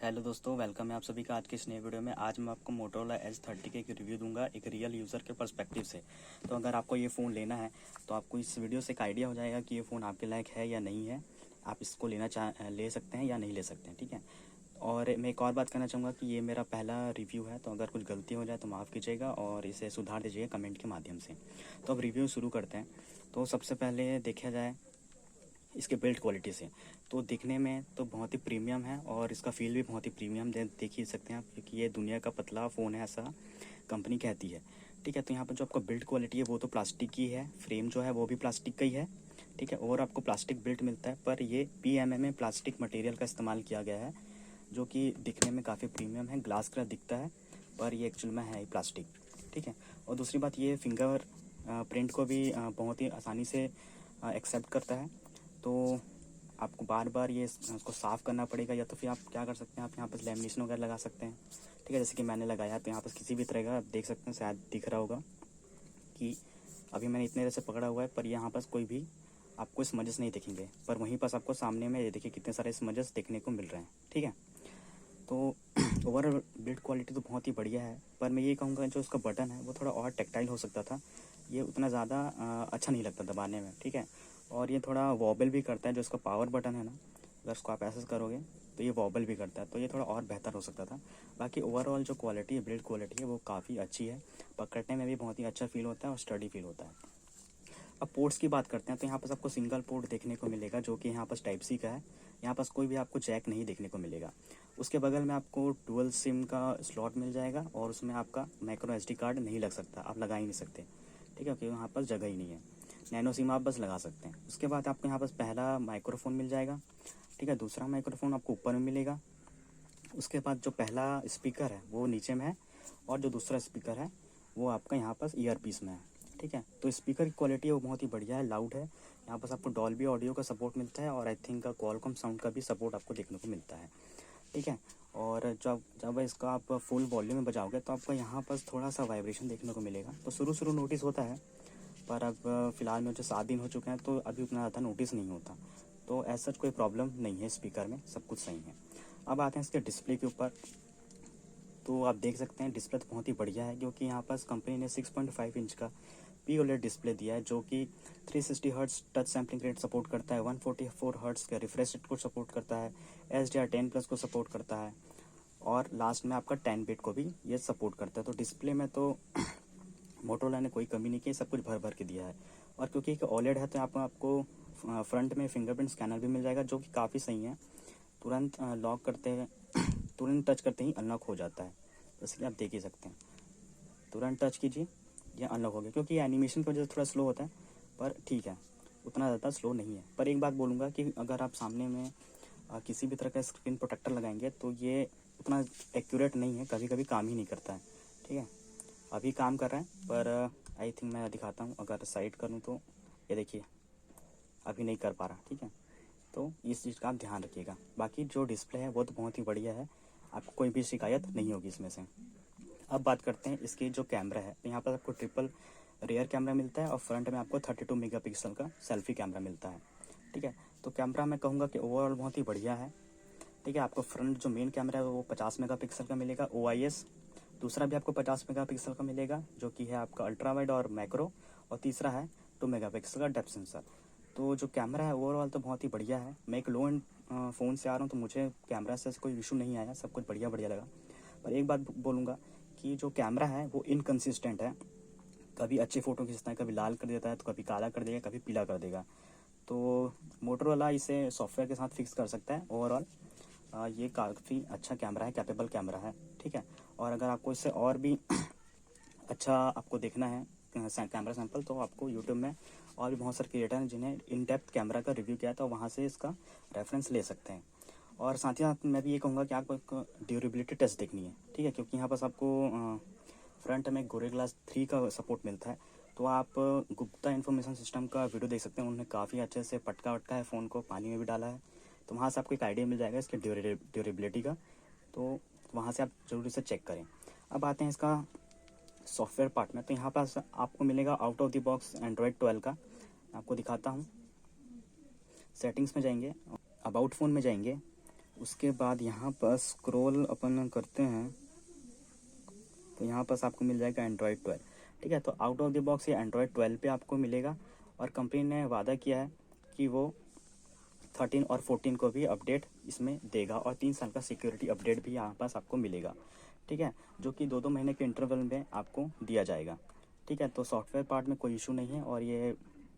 Hello दोस्तों, welcome है आप सभी का आज के इस नए वीडियो में। आज मैं आपको मोटोरोला Edge 30 के एक रिव्यू दूंगा एक रियल यूज़र के पर्सपेक्टिव से। तो अगर आपको ये फ़ोन लेना है तो आपको इस वीडियो से एक आइडिया हो जाएगा कि ये फ़ोन आपके लायक है या नहीं है, आप इसको ले सकते हैं या नहीं ले सकते हैं, ठीक है। और मैं एक और बात करना चाहूँगा कि ये मेरा पहला रिव्यू है, तो अगर कुछ गलती हो जाए तो माफ़ कीजिएगा और इसे सुधार दीजिएगा कमेंट के माध्यम से। तो अब रिव्यू शुरू करते हैं। तो सबसे पहले देखा जाए इसके बिल्ड क्वालिटी से, तो दिखने में तो बहुत ही प्रीमियम है और इसका फील भी बहुत ही प्रीमियम देख ही सकते हैं आप, क्योंकि ये दुनिया का पतला फ़ोन है ऐसा कंपनी कहती है, ठीक है। तो यहाँ पर जो आपका बिल्ड क्वालिटी है वो तो प्लास्टिक की है, फ्रेम जो है वो भी प्लास्टिक का ही है, ठीक है। और आपको प्लास्टिक बिल्ड मिलता है, पर ये PMMA में प्लास्टिक मटेरियल का इस्तेमाल किया गया है, जो कि दिखने में काफ़ी प्रीमियम है। ग्लास का दिखता है पर ये एक्चुअल में है ही प्लास्टिक, ठीक है। और दूसरी बात, ये फिंगर प्रिंट को भी बहुत ही आसानी से एक्सेप्ट करता है। तो आपको बार बार ये उसको साफ़ करना पड़ेगा, या तो फिर आप क्या कर सकते हैं, आप यहाँ पर लेमिनेशन वगैरह लगा सकते हैं, ठीक है। जैसे कि मैंने लगाया, तो यहाँ पर किसी भी तरह का आप देख सकते हैं, शायद दिख रहा होगा कि अभी मैंने इतने देर से पकड़ा हुआ है, पर यहाँ पर कोई भी आपको स्मजेस नहीं दिखेंगे, पर वहीं पर आपको सामने में ये देखिए कितने सारे स्मजेस देखने को मिल रहे हैं, ठीक है। तो ओवरऑल बिल्ड क्वालिटी तो बहुत ही बढ़िया है, पर मैं ये कहूँगा जो उसका बटन है वो थोड़ा और टेक्टाइल हो सकता था, ये उतना ज़्यादा अच्छा नहीं लगता दबाने में, ठीक है। और ये थोड़ा वॉबल भी करता है, जो इसका पावर बटन है ना, अगर उसको आप ऐसे करोगे तो ये वॉबल भी करता है, तो ये थोड़ा और बेहतर हो सकता था। बाकी ओवरऑल जो क्वालिटी है, बिल्ड क्वालिटी है, वो काफ़ी अच्छी है, पकड़ने में भी बहुत ही अच्छा फील होता है और स्टडी फील होता है। अब पोर्ट्स की बात करते हैं, तो यहाँ पर आपको सिंगल पोर्ट देखने को मिलेगा, जो कि यहाँ पर टाइप सी का है। यहाँ पर कोई भी आपको जैक नहीं देखने को मिलेगा। उसके बगल में आपको डुअल सिम का स्लॉट मिल जाएगा, और उसमें आपका माइक्रो SD कार्ड नहीं लग सकता, आप लगा ही नहीं सकते, ठीक है, क्योंकि वहाँ पर जगह ही नहीं है। नैनो सिम आप बस लगा सकते हैं। उसके बाद आपको यहाँ पर पहला माइक्रोफोन मिल जाएगा, ठीक है। दूसरा माइक्रोफोन आपको ऊपर में मिलेगा। उसके बाद जो पहला स्पीकर है वो नीचे में है, और जो दूसरा स्पीकर है वो आपका यहाँ पर ईयर पीस में है, ठीक है। तो स्पीकर की क्वालिटी है वो बहुत ही बढ़िया है, लाउड है। यहाँ पर आपको डॉल्बी ऑडियो का सपोर्ट मिलता है, और आई थिंक क्वालकॉम साउंड का भी सपोर्ट आपको देखने को मिलता है, ठीक है। और जब जब इसका आप फुल वॉल्यूम में बजाओगे तो आपको यहाँ पर थोड़ा सा वाइब्रेशन देखने को मिलेगा। तो शुरू नोटिस होता है, पर अब फ़िलहाल में जो 7 दिन हो चुके हैं तो अभी उतना ज़्यादा नोटिस नहीं होता। तो ऐसा कोई प्रॉब्लम नहीं है, स्पीकर में सब कुछ सही है। अब आते हैं इसके डिस्प्ले के ऊपर। तो आप देख सकते हैं डिस्प्ले तो बहुत ही बढ़िया है, क्योंकि यहाँ पर कंपनी ने 6.5 इंच का POLED डिस्प्ले दिया है, जो कि 360 hertz touch sampling rate support करता है, 144 हर्ट्स का रिफ्रेश रेट को सपोर्ट करता है, HDR10+ को सपोर्ट करता है, और लास्ट में आपका 10 बिट को भी ये सपोर्ट करता है। तो डिस्प्ले में तो मोटोरोला ने कोई कमी नहीं की, सब कुछ भर भर के दिया है। और क्योंकि एक OLED है तो यहाँ पर आपको फ्रंट में फिंगरप्रिंट स्कैनर भी मिल जाएगा, जो कि काफ़ी सही है। तुरंत लॉक करते हैं तुरंत टच करते ही अनलॉक हो जाता है, जैसे कि आप देख ही सकते हैं। तुरंत टच कीजिए, यह अनलॉक हो गया। क्योंकि एनिमेशन की वजह से थोड़ा स्लो होता है, पर ठीक है, उतना ज़्यादा स्लो नहीं है। पर एक बात बोलूँगा कि अगर आप सामने में किसी भी तरह का स्क्रीन प्रोटेक्टर लगाएंगे तो ये उतना एक्यूरेट नहीं है, कभी कभी काम ही नहीं करता है, ठीक है। अभी काम कर रहा है, पर आई थिंक मैं दिखाता हूँ, अगर साइड करूँ तो ये देखिए अभी नहीं कर पा रहा, ठीक है। तो इस चीज़ का आप ध्यान रखिएगा। बाकी जो डिस्प्ले है वो तो बहुत ही बढ़िया है, आपको कोई भी शिकायत नहीं होगी इसमें से। अब बात करते हैं इसकी जो कैमरा है, तो यहाँ पर आपको ट्रिपल रियर कैमरा मिलता है, और फ्रंट में आपको 32 मेगापिक्सल का सेल्फी कैमरा मिलता है, ठीक है। तो कैमरा मैं कहूँगा कि ओवरऑल बहुत ही बढ़िया है, ठीक है। आपको फ्रंट जो मेन कैमरा है वो 50 मेगापिक्सल का मिलेगा OIS। दूसरा भी आपको 50 मेगापिक्सल का मिलेगा, जो कि है आपका अल्ट्रा वाइड और मैक्रो। और तीसरा है 2 मेगापिक्सल का डेप्थ सेंसर। तो जो कैमरा है ओवरऑल तो बहुत ही बढ़िया है। मैं एक लो एंड फ़ोन से आ रहा हूँ, तो मुझे कैमरा से कोई इशू नहीं आया, सब कुछ बढ़िया बढ़िया लगा। पर एक बात बोलूँगा कि जो कैमरा है वो इनकन्सिस्टेंट है, कभी अच्छी फ़ोटो खींचता है, कभी लाल कर देता है, तो कभी काला कर देगा, कभी पीला कर देगा। तो मोटरोला इसे सॉफ्टवेयर के साथ फिक्स कर सकता है। ओवरऑल ये काफ़ी अच्छा कैमरा है, कैपेबल कैमरा है, ठीक है। और अगर आपको इससे और भी अच्छा आपको देखना है कैमरा सैंपल, तो आपको यूट्यूब में और भी बहुत सारे क्रिएटर हैं जिन्हें इन डेप्थ कैमरा का रिव्यू किया है, तो वहाँ से इसका रेफरेंस ले सकते हैं। और साथ ही साथ मैं भी ये कहूँगा कि आपको एक ड्यूरेबिलिटी टेस्ट देखनी है, ठीक है, क्योंकि यहाँ पर आपको फ्रंट में गोरिल्ला ग्लास 3 का सपोर्ट मिलता है। तो आप गुप्ता इन्फॉर्मेशन सिस्टम का वीडियो देख सकते हैं, उन्होंने काफ़ी अच्छे से पटका वटका है फ़ोन को, पानी में भी डाला है, तो वहाँ से आपको एक आइडिया मिल जाएगा इसके ड्यूरेबिलिटी का। तो वहाँ से आप ज़रूर इसे चेक करें। अब आते हैं इसका सॉफ्टवेयर पार्ट में। तो यहाँ पास आपको मिलेगा out of the box Android 12 का, आपको दिखाता हूँ। सेटिंग्स में जाएंगे, अबाउट फ़ोन में जाएंगे, उसके बाद यहाँ पर स्क्रॉल अपन करते हैं तो यहाँ पर आपको मिल जाएगा एंड्रॉयड 12। ठीक है, तो आउट ऑफ द बॉक्स ये एंड्रॉयड 12 पे आपको मिलेगा और कंपनी ने वादा किया है कि वो 13 और 14 को भी अपडेट इसमें देगा और 3 साल का सिक्योरिटी अपडेट भी यहाँ पास आपको मिलेगा। ठीक है, जो कि 2-2 महीने के इंटरवल में आपको दिया जाएगा। ठीक है, तो सॉफ्टवेयर पार्ट में कोई इशू नहीं है और ये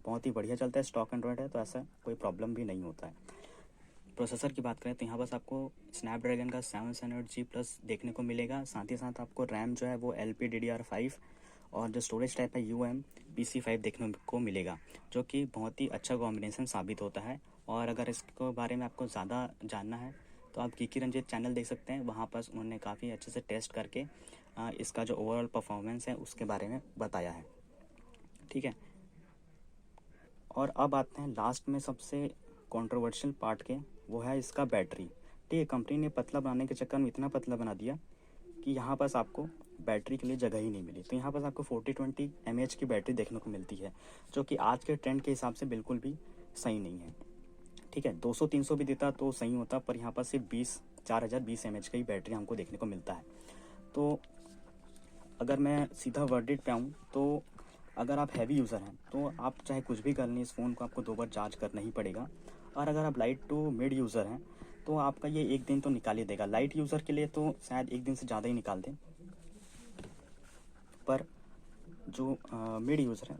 बहुत ही बढ़िया चलता है, स्टॉक एंड्रॉयड है तो ऐसा कोई प्रॉब्लम भी नहीं होता है। प्रोसेसर की बात करें तो यहाँ बस आपको स्नैपड्रैगन का 700G+ देखने को मिलेगा। साथ ही साथ आपको रैम जो है वो LPDDR5 और जो स्टोरेज टाइप है UMPC5 देखने को मिलेगा, जो कि बहुत ही अच्छा कॉम्बिनेशन साबित होता है। और अगर इसके बारे में आपको ज़्यादा जानना है तो आप कीकी रंजीत चैनल देख सकते हैं, वहाँ पर उन्होंने काफ़ी अच्छे से टेस्ट करके इसका जो ओवरऑल परफॉर्मेंस है उसके बारे में बताया है। ठीक है, और अब आते हैं लास्ट में सबसे कंट्रोवर्शियल पार्ट के, वो है इसका बैटरी। ठीक है, कंपनी ने पतला बनाने के चक्कर में इतना पतला बना दिया कि यहाँ पास आपको बैटरी के लिए जगह ही नहीं मिली। तो यहाँ पास आपको 40-20 mAh की बैटरी देखने को मिलती है, जो कि आज के ट्रेंड के हिसाब से बिल्कुल भी सही नहीं है। ठीक है, 200-300 भी देता तो सही होता, पर यहाँ पर सिर्फ 4020 mAh की बैटरी हमको देखने को मिलता है। तो अगर मैं सीधा वर्डिट पे आऊँ तो अगर आप हैवी यूज़र हैं तो आप चाहे कुछ भी कर लें, इस फ़ोन को आपको 2 बार चार्ज करना ही पड़ेगा। और अगर आप लाइट टू मिड यूज़र हैं तो आपका ये 1 दिन तो निकाल ही देगा। लाइट यूज़र के लिए तो शायद 1 दिन से ज़्यादा ही निकाल दें, पर जो मिड यूज़र हैं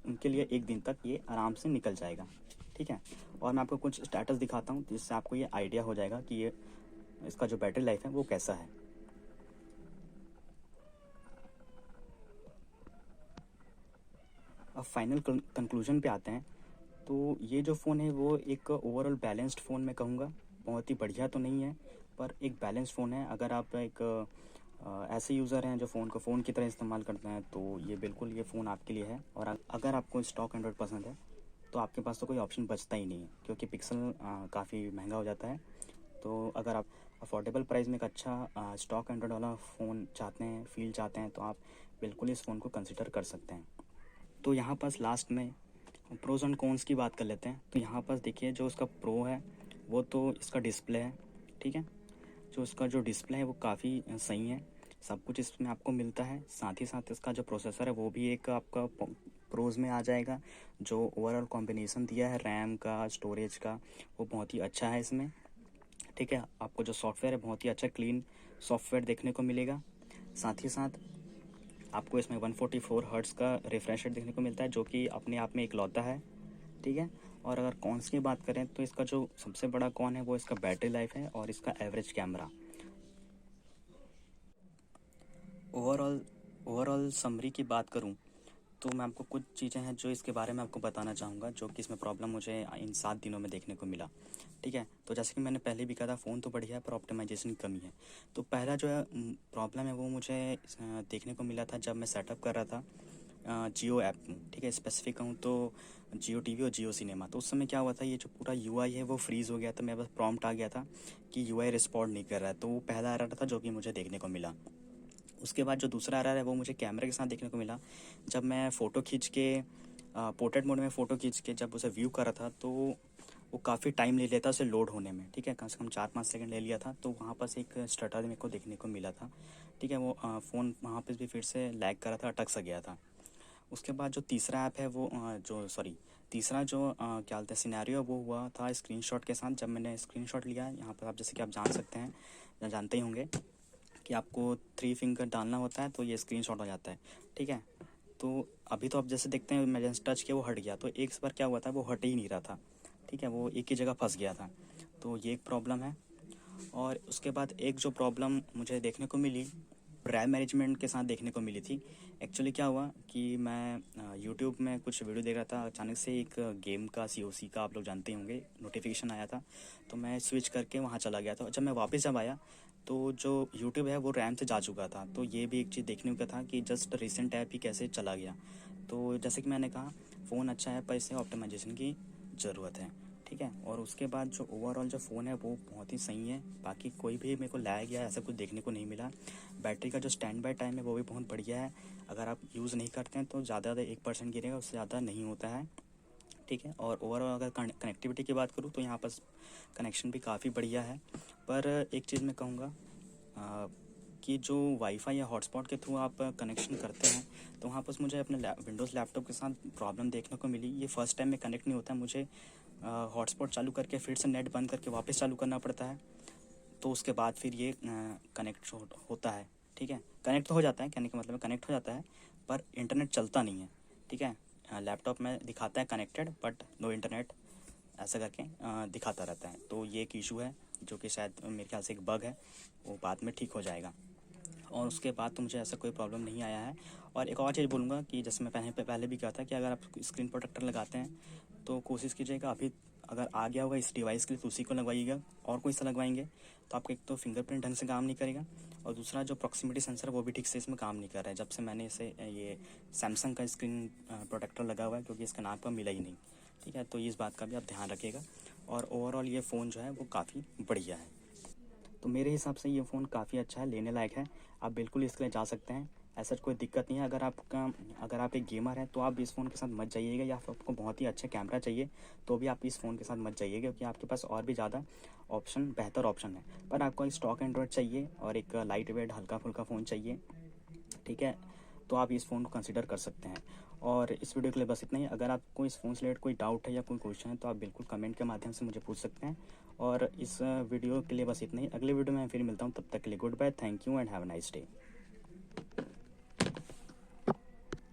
उनके लिए 1 दिन तक ये आराम से निकल जाएगा। ठीक है, और मैं आपको कुछ स्टेटस दिखाता हूँ जिससे आपको ये आइडिया हो जाएगा कि ये इसका जो बैटरी लाइफ है वो कैसा है। अब फाइनल कंक्लूजन पे आते हैं। तो ये जो फ़ोन है वो एक ओवरऑल बैलेंस्ड फ़ोन मैं कहूँगा, बहुत ही बढ़िया तो नहीं है पर एक बैलेंस्ड फ़ोन है। अगर आप एक ऐसे यूज़र हैं जो फ़ोन की तरह इस्तेमाल करते हैं तो ये बिल्कुल ये फ़ोन आपके लिए है। और अगर आपको स्टॉक एंड्रॉयड पसंद है तो आपके पास तो कोई ऑप्शन बचता ही नहीं है, क्योंकि पिक्सल काफ़ी महंगा हो जाता है। तो अगर आप अफोर्डेबल प्राइस में एक अच्छा स्टॉक एंड्रॉयड वाला फ़ोन चाहते हैं, फील चाहते हैं, तो आप बिल्कुल इस फ़ोन को कंसिडर कर सकते हैं। तो यहाँ पास लास्ट में प्रोज़ एंड कॉन्स की बात कर लेते हैं। तो यहाँ पास देखिए, जो इसका प्रो है वो तो इसका डिस्प्ले है। ठीक है, जो इसका जो डिस्प्ले है वो काफ़ी सही है, सब कुछ इसमें आपको मिलता है। साथ ही साथ इसका जो प्रोसेसर है वो भी एक आपका प्रोज़ में आ जाएगा। जो ओवरऑल कॉम्बिनेशन दिया है रैम का, स्टोरेज का, वो बहुत ही अच्छा है इसमें। ठीक है, आपको जो सॉफ्टवेयर है बहुत ही अच्छा क्लीन सॉफ्टवेयर देखने को मिलेगा। साथ ही साथ आपको इसमें 144 हर्ट्ज़ का रिफ्रेश रेट देखने को मिलता है, जो कि अपने आप में इकलौता है। ठीक है, और अगर कॉन्स की बात करें तो इसका जो सबसे बड़ा कॉन है वो इसका बैटरी लाइफ है और इसका एवरेज कैमरा। ओवरऑल समरी की बात करूं तो मैं आपको कुछ चीज़ें हैं जो इसके बारे में आपको बताना चाहूँगा, जो कि इसमें प्रॉब्लम मुझे इन 7 दिनों में देखने को मिला। ठीक है, तो जैसे कि मैंने पहले भी कहा था, फ़ोन तो बढ़िया है पर ऑप्टिमाइजेशन की कमी है। तो पहला जो है प्रॉब्लम है वो मुझे देखने को मिला था जब मैं सेटअप कर रहा था जियो ऐप में। ठीक है, स्पेसिफिक कहूँ तो जियो टीवी और जियो सिनेमा। तो उस समय क्या हुआ था, ये जो पूरा यूआई है वो फ्रीज़ हो गया था। मेरे पास प्रॉम्प्ट आ गया था कि यूआई रिस्पॉन्ड नहीं कर रहा है। तो वो पहला एरर था जो कि मुझे देखने को मिला। उसके बाद जो दूसरा एरर है वो मुझे कैमरे के साथ देखने को मिला। जब मैं फ़ोटो खींच के पोर्ट्रेट मोड में फ़ोटो खींच के जब उसे व्यू कर रहा था तो वो काफ़ी टाइम ले लेता उसे लोड होने में। ठीक है, कम से कम 4-5 सेकंड ले लिया था। तो वहाँ पर एक स्टटर मेरे को देखने को मिला था। ठीक है, वो फ़ोन वहाँ पे भी फिर से लैग कर रहा था, अटक सा गया था। उसके बाद जो तीसरा ऐप है वो तीसरा जो क्या बोलते हैं सिनेरियो, वो हुआ था स्क्रीनशॉट के साथ। जब मैंने स्क्रीनशॉट लिया, यहाँ पर आप जैसे कि आप जान सकते हैं या जानते ही होंगे कि आपको 3 फिंगर डालना होता है तो ये स्क्रीनशॉट हो जाता है। ठीक है, तो अभी तो आप जैसे देखते हैं मैंने टच किया वो हट गया, तो एक बार क्या हुआ था वो हट ही नहीं रहा था। ठीक है, वो एक ही जगह फंस गया था। तो ये एक प्रॉब्लम है। और उसके बाद एक जो प्रॉब्लम मुझे देखने को मिली, रैम मैनेजमेंट के साथ देखने को मिली थी। एक्चुअली क्या हुआ कि मैं यूट्यूब में कुछ वीडियो देख रहा था, अचानक से एक गेम का COC का आप लोग जानते ही होंगे नोटिफिकेशन आया था। तो मैं स्विच करके वहाँ चला गया था। जब मैं वापस जब आया तो जो यूट्यूब है वो रैम से जा चुका था। तो ये भी एक चीज़ देखने को था कि जस्ट रिसेंट ऐप ही कैसे चला गया। तो जैसे कि मैंने कहा, फ़ोन अच्छा है पर इसे ऑप्टिमाइजेशन की ज़रूरत है। ठीक है, और उसके बाद जो ओवरऑल जो फ़ोन है वो बहुत ही सही है। बाकी कोई भी मेरे को लैग या ऐसा कुछ देखने को नहीं मिला। बैटरी का जो स्टैंड बाय टाइम है वो भी बहुत बढ़िया है। अगर आप यूज़ नहीं करते हैं तो ज़्यादा 1% गिरेगा, उससे ज़्यादा नहीं होता है। ठीक है। और ओवरऑल अगर कनेक्टिविटी की बात करूँ तो यहाँ पर कनेक्शन भी काफ़ी बढ़िया है। पर एक चीज़ मैं कहूँगा कि जो वाईफाई या हॉटस्पॉट के थ्रू आप कनेक्शन करते हैं तो वहाँ पर मुझे अपने विंडोज़ लैपटॉप के साथ प्रॉब्लम देखने को मिली। ये फर्स्ट टाइम में कनेक्ट नहीं होता है, मुझे हॉटस्पॉट चालू करके फिर से नेट बंद करके वापस चालू करना पड़ता है, तो उसके बाद फिर ये कनेक्ट होता है। ठीक है, कनेक्ट तो हो जाता है, कहने का मतलब कनेक्ट हो जाता है, पर इंटरनेट चलता नहीं है। ठीक है, लैपटॉप में दिखाता है कनेक्टेड बट नो इंटरनेट, ऐसा करके दिखाता रहता है। तो ये एक इशू है जो कि शायद मेरे ख्याल से एक बग है, वो बाद में ठीक हो जाएगा। और उसके बाद तो मुझे ऐसा कोई प्रॉब्लम नहीं आया है। और एक और चीज़ बोलूँगा कि जैसे मैं पहले भी कहा था कि अगर आप स्क्रीन प्रोटेक्टर लगाते हैं तो कोशिश कीजिएगा अभी अगर आ गया होगा इस डिवाइस के लिए तो उसी को लगवाइएगा, और कोई सा लगवाएंगे तो आपका एक तो फिंगरप्रिंट ढंग से काम नहीं करेगा, और दूसरा जो प्रॉक्सिमिटी सेंसर है वो भी ठीक से इसमें काम नहीं कर रहा है जब से मैंने इसे ये सैमसंग का स्क्रीन प्रोटेक्टर लगा हुआ है, क्योंकि इसका नाम का मिला ही नहीं। ठीक है, तो इस बात का भी आप ध्यान रखिएगा। और ओवरऑल ये फ़ोन जो है वो काफ़ी बढ़िया है। तो मेरे हिसाब से ये फ़ोन काफ़ी अच्छा है, लेने लायक है। आप बिल्कुल इसके लिए जा सकते हैं, ऐसा कोई दिक्कत नहीं है। अगर आप एक गेमर हैं तो आप इस फ़ोन के साथ मत जाइएगा, या फिर आपको बहुत ही अच्छा कैमरा चाहिए तो भी आप इस फ़ोन के साथ मत जाइएगा, क्योंकि आपके पास और भी ज़्यादा बेहतर ऑप्शन है। पर आपको एक स्टॉक एंड्रॉयड चाहिए और एक लाइट वेट हल्का फुल्का फ़ोन चाहिए, ठीक है, तो आप इस फ़ोन को कंसिडर कर सकते हैं। और इस वीडियो के लिए बस इतना ही। अगर आपको इस फ़ोन से रिलेटेड कोई डाउट है या कोई क्वेश्चन है तो आप बिल्कुल कमेंट के माध्यम से मुझे पूछ सकते हैं। और इस वीडियो के लिए बस इतना ही। अगले वीडियो में फिर मिलता हूँ, तब तक के लिए goodbye, thank you and have a nice day.